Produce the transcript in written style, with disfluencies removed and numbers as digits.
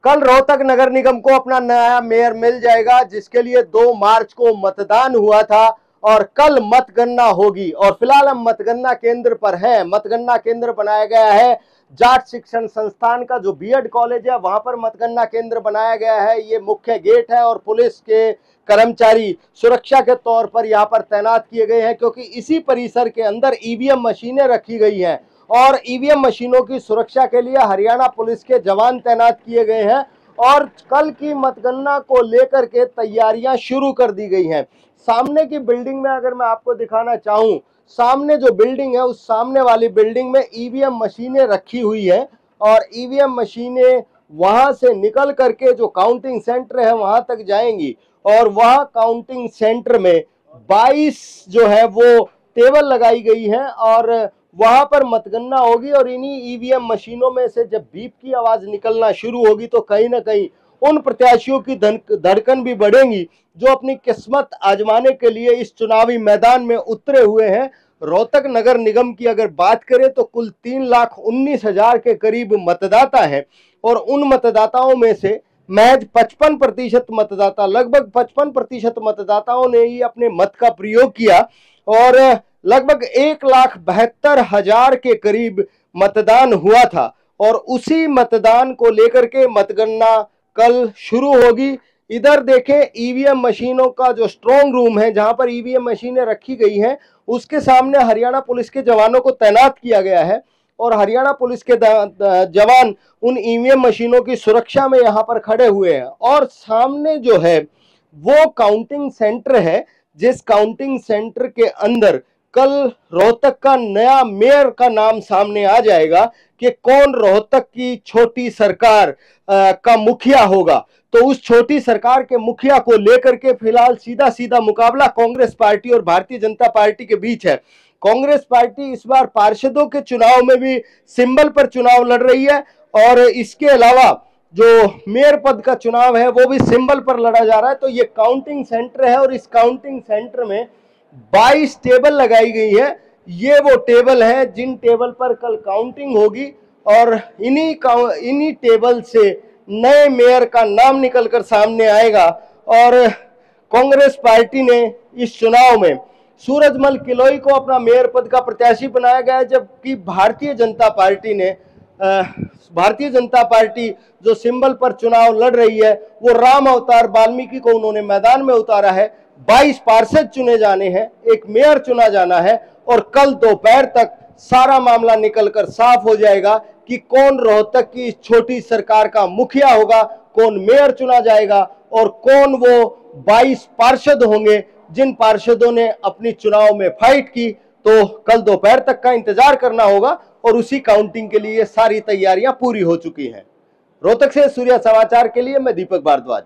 कल रोहतक नगर निगम को अपना नया मेयर मिल जाएगा, जिसके लिए 2 मार्च को मतदान हुआ था और कल मतगणना होगी। और फिलहाल हम मतगणना केंद्र पर हैं। मतगणना केंद्र बनाया गया है जाट शिक्षण संस्थान का, जो बीएड कॉलेज है, वहां पर मतगणना केंद्र बनाया गया है। ये मुख्य गेट है और पुलिस के कर्मचारी सुरक्षा के तौर पर यहाँ पर तैनात किए गए हैं, क्योंकि इसी परिसर के अंदर ईवीएम मशीनें रखी गई हैं और ईवीएम मशीनों की सुरक्षा के लिए हरियाणा पुलिस के जवान तैनात किए गए हैं और कल की मतगणना को लेकर के तैयारियां शुरू कर दी गई हैं। सामने की बिल्डिंग में अगर मैं आपको दिखाना चाहूं, सामने जो बिल्डिंग है, उस सामने वाली बिल्डिंग में ईवीएम मशीनें रखी हुई है और ईवीएम मशीनें वहां से निकल करके जो काउंटिंग सेंटर है वहां तक जाएंगी और वह काउंटिंग सेंटर में 22 जो है वो टेबल लगाई गई है और वहां पर मतगणना होगी। और इन्हीं ईवीएम मशीनों में से जब बीप की आवाज निकलना शुरू होगी तो कहीं ना कहीं उन प्रत्याशियों की धड़कन भी बढ़ेंगी जो अपनी किस्मत आजमाने के लिए इस चुनावी मैदान में उतरे हुए हैं। रोहतक नगर निगम की अगर बात करें तो कुल 3,19,000 के करीब मतदाता हैं और उन मतदाताओं में से महज 55% मतदाता, लगभग 55% मतदाताओं ने ही अपने मत का प्रयोग किया और लगभग 1,72,000 के करीब मतदान हुआ था और उसी मतदान को लेकर के मतगणना कल शुरू होगी। इधर देखें, ईवीएम मशीनों का जो स्ट्रॉन्ग रूम है, जहां पर ईवीएम मशीनें रखी गई हैं, उसके सामने हरियाणा पुलिस के जवानों को तैनात किया गया है और हरियाणा पुलिस के जवान उन ईवीएम मशीनों की सुरक्षा में यहां पर खड़े हुए हैं। और सामने जो है वो काउंटिंग सेंटर है, जिस काउंटिंग सेंटर के अंदर कल रोहतक का नया मेयर का नाम सामने आ जाएगा कि कौन रोहतक की छोटी सरकार का मुखिया होगा। तो उस छोटी सरकार के मुखिया को लेकर के फिलहाल सीधा सीधा मुकाबला कांग्रेस पार्टी और भारतीय जनता पार्टी के बीच है। कांग्रेस पार्टी इस बार पार्षदों के चुनाव में भी सिंबल पर चुनाव लड़ रही है और इसके अलावा जो मेयर पद का चुनाव है वो भी सिंबल पर लड़ा जा रहा है। तो ये काउंटिंग सेंटर है और इस काउंटिंग सेंटर में 22 टेबल लगाई गई है। ये वो टेबल है जिन टेबल पर कल काउंटिंग होगी और इन्हीं टेबल से नए मेयर का नाम निकलकर सामने आएगा। और कांग्रेस पार्टी ने इस चुनाव में सूरजमल किलोई को अपना मेयर पद का प्रत्याशी बनाया गया है, जबकि भारतीय जनता पार्टी जो सिंबल पर चुनाव लड़ रही है वो राम अवतार वाल्मीकि को उन्होंने मैदान में उतारा है। 22 पार्षद चुने जाने हैं, एक मेयर चुना जाना है और कल दोपहर तक सारा मामला निकलकर साफ हो जाएगा कि कौन रोहतक की छोटी सरकार का मुखिया होगा, कौन मेयर चुना जाएगा और कौन वो 22 पार्षद होंगे जिन पार्षदों ने अपनी चुनाव में फाइट की। तो कल दोपहर तक का इंतजार करना होगा और उसी काउंटिंग के लिए सारी तैयारियां पूरी हो चुकी हैं। रोहतक से सूर्या समाचार के लिए मैं दीपक भारद्वाज।